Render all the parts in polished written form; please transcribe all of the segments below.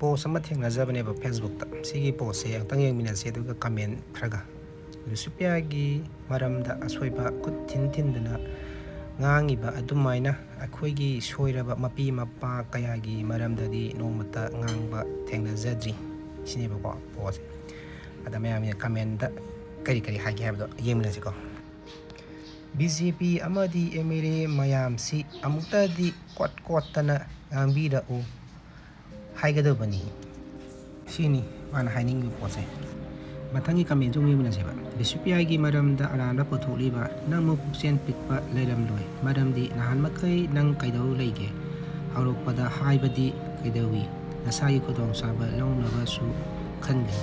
post ama thengnajabaneba Facebook ta sigi post se angtang yengminasi aduga comment khraga Licypriya gi maramda asoiba kut thin-thin-duna ngangiba adumaina akhoi soiraba mapi mapa kayagi maramdadi nongmata ngangba thengnajadri sineba ko post ada mayamni comment da kari hagi habdo yengminasi ko BJP amadi MLA mayamsi amuktadi kot-kotana ngangbida u haigado-bani sini mana hainingbi pose matangi comment jong yengminasi ba Licypriya gi maramda arana potholiba nangmu puksen pikpa leiramloi maramdi nahan makai nang kaidau leige haurokpada haibadi kaidawi nasagi khudong saba launaba su khangai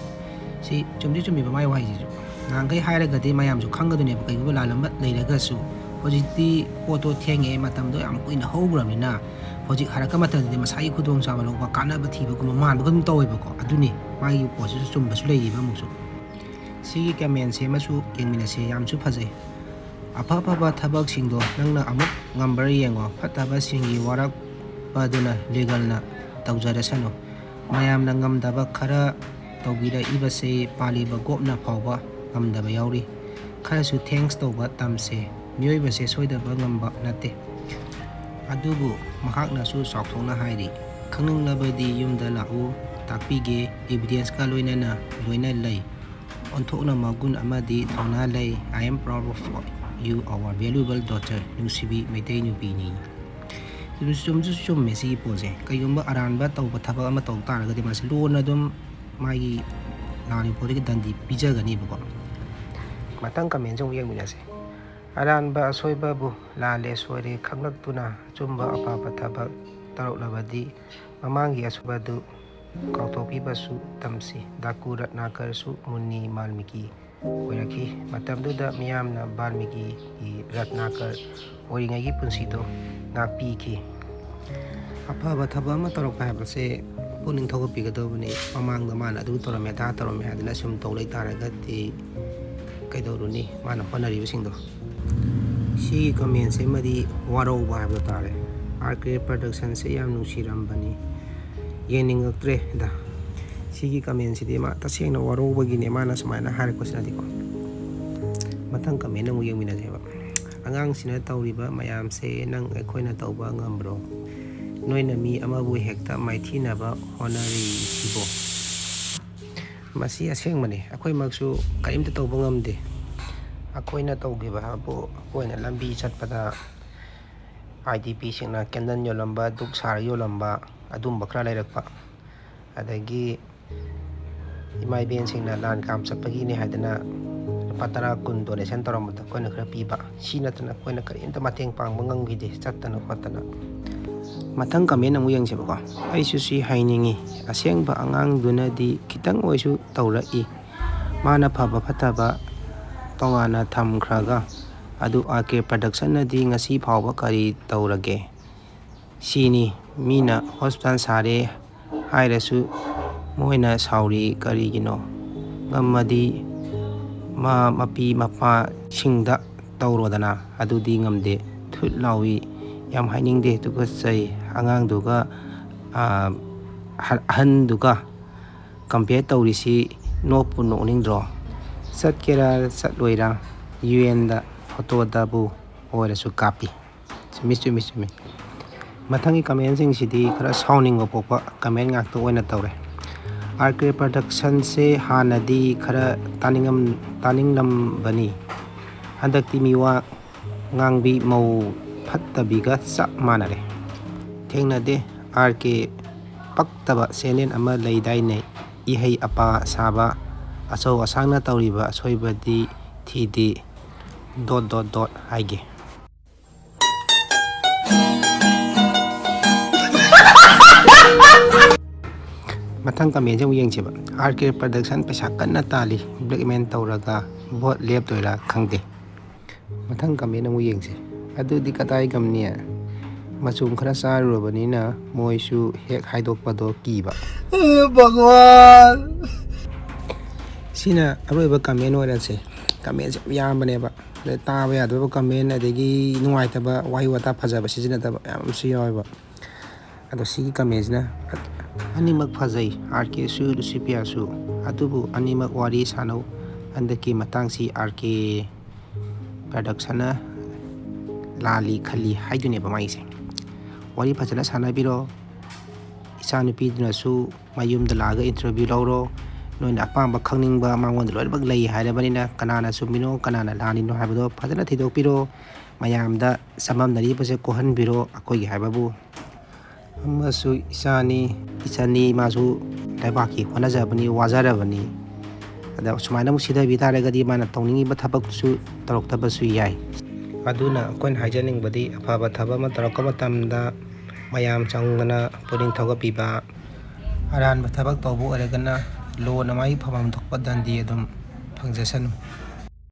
si chumdi ba mai wai ji nangkai hairagadi mayamju khangadune ba kaigu lalamba leiragasu hojiti poto thenge matamdo yam kuina hogramina hojik haraka matadi masagi khudong saba lokba kanaba thiba kuma manba gum taweba ko aduni mai posu chumba su leiba musu sigi comment se masu yengminasi yamchu phajai apapa thabak singdo nangna amuk ngambar yengo phataba singi warak paduna legal na tawjarasano mayamna ngamdaba khara tawbira ibase paliba gopna phawba ngamdaba yauri kharasu thanks tawba tamse mioibase soidaba ngamba nate adubu mahakna su sokthona hairi khangninglabadi yumda lau takpige evidence ka loina lei onthokna magun amadi thona lei I am proud of you our valuable daughter nusibi meitai nupini sum mesi pose kayumba aranba tawba thaba ama taw taragadi mas lona dum magi lani pore ki dandi pijagani bako matang comment jong yengminasi aranba asoiba bu lale soire khanglaktuna chumba apapa thaba taroklabadi mamangi asubadu kautopibasu tamsi dakurat nakarsu muni malmiki oiraki matamduda miyamna balmiki ratnakar oringagi punsido ngakpiki afaba thaba ama tarokpa habase puning thogpigadobani mamangda mana adu torame da torame hadina sum tolai taragati kaidoruni mana honari bisingdo si comment se madi waro ba habda tare RK production se yam nusirambani yeningaktre da sigi comment si ma taseng na waro bagine mana samaina har ko sinadiko matang comment na muyang minaseba angang sina tawriba mayam se nang ekhoina tawba ngambro noina mi amabu hekta maithinaba honari sibo masi aseng mane akhoi maksu kaimta tawba ngamde akoina tawgiba habu akoina lambi chatpada IDP singna kendan yolamba duk sar yolamba adumba khra lairakpa adagi imai ben singna lan kam chapagi ni hadana patara kun donation taramda koina khra piba sinatna koina karinta mateng pang mangangide chatana khatana matang comment amu yang sebako aisu si hainingi asengba angang dunadi kitang oisu tawrai mana phaba phataba tongana thamkhraga adu RK production nadi ngasi phawba kari tawrage sini mina hospital sare hairasu moina sauri karigino ngamadi mapi mapa singda tawrodana adudi ngamde thut lawi yam hainingde tuga sai angang duga han duga compare tawrisi nopu noningdro satkera satloira UN da photo dabu oirasu kapi sumi matangi comment sing sidi khara sounding opokpa comment ngak to oina tawre RK production se hanadi khara taninglam bani handakti miwa ngangbi mau phattabiga sak manare thengnade RK paktaba senen ama leidai nei ihei apa saba aso asangna tawriba soibadi thidi ... haige matang comment jong yengchiba RK production pesa kanna tali blackmail tawraga bot lep toira khangde matang comment amu yengse adu di katai gamnia machum khara sarurbanina moisu hek haidokpado kiba bhagwan sina aroiba comment oirase comment yambaneba taba yadaba comment adagi nungaitaba wai wata phajaba sizinataba yam su yoiba ado sigi comment na ꯑꯅꯤꯃꯛ ꯐꯖꯩ, RKꯁꯨ ꯂꯨꯁꯤꯄꯤꯌꯥꯁꯨ, ꯑꯗꯨꯕꯨ ꯑꯅꯤꯃꯛ ꯋꯥꯔꯤ ꯁꯥꯟꯅꯧ ꯍꯟꯗꯛꯀꯤ ꯃꯇꯥꯡꯁꯤ RK ꯄ꯭ꯔꯗꯛꯁꯟꯅ ꯂꯥꯜꯂꯤ ꯈꯜꯂꯤ ꯍꯥꯏꯗꯨꯅꯦꯕ ꯃꯥꯒꯤꯁꯦ. ꯋꯥꯔꯤ ꯐꯖꯅ ꯁꯥꯟꯅꯕꯤꯔꯣ, ꯏꯆꯥꯅꯨꯄꯤꯗꯨꯅꯁꯨ ꯃꯌꯨꯝꯗ ꯂꯥꯛꯑꯒ ꯏꯟꯇꯔꯚ꯭ꯌꯨ ꯂꯧꯔꯣ, ꯅꯣꯏꯅ ꯑꯄꯥꯝꯕ ꯈꯪꯅꯤꯡꯕ ꯃꯉꯣꯟꯗ ꯂꯣꯏꯅꯃꯛ ꯂꯩ ꯍꯥꯏꯔꯕꯅꯤꯅ ꯀꯅꯥꯅ ꯆꯨꯝꯃꯤꯅꯣ ꯀꯅꯥꯅ ꯂꯥꯟꯂꯤꯅꯣ ꯍꯥꯏꯕꯗꯣ ꯐꯖꯅ ꯊꯤꯗꯣꯛꯄꯤꯔꯣ, ꯃꯌꯥꯝꯗ ꯆꯃꯝꯅꯔꯤꯕꯁꯦ ꯀꯣꯛꯍꯟꯕꯤꯔꯣ ꯑꯩꯈꯣꯏꯒꯤ ꯍꯥꯏꯕꯕꯨ. ꯑꯃꯁꯨ ꯏꯆꯥꯅꯤ, ꯏꯆꯟꯅꯤ, ꯃꯥꯁꯨ ꯂꯩꯕꯥꯛꯀꯤ ꯍꯣꯠꯅꯖꯕꯅꯤ, ꯋꯥꯖꯔꯕꯅꯤ. ꯑꯗ ꯁꯨꯃꯥꯏꯅ ꯑꯃꯨꯛ ꯁꯤꯊꯕꯤ ꯇꯥꯔꯒꯗꯤ ꯃꯥꯅ ꯇꯧꯅꯤꯡꯉꯤꯕ ꯊꯕꯛꯁꯨ ꯇꯧꯔꯛꯇꯕꯁꯨ ꯌꯥꯏ. ꯑꯗꯨꯅ ꯑꯩꯈꯣꯏꯅ ꯍꯥꯏꯖꯅꯤꯡꯕꯗꯤ ꯑꯐꯕ ꯊꯕꯛ ꯑꯃ ꯇꯧꯔꯛꯄ ꯃꯇꯝꯗ ꯃꯌꯥꯝ ꯆꯪꯗꯅ ꯄꯨꯛꯅꯤꯡ ꯊꯧꯒꯠꯄꯤꯕ, ꯑꯔꯥꯟꯕ ꯊꯕꯛ ꯇꯧꯕ ꯑꯣꯏꯔꯒꯅ ꯂꯣꯅ ꯃꯥꯒꯤ ꯐꯝꯐꯝ ꯊꯣꯛꯄ ꯗꯟꯗꯤ ꯑꯗꯨꯝ ꯐꯪꯖꯁꯅꯨ.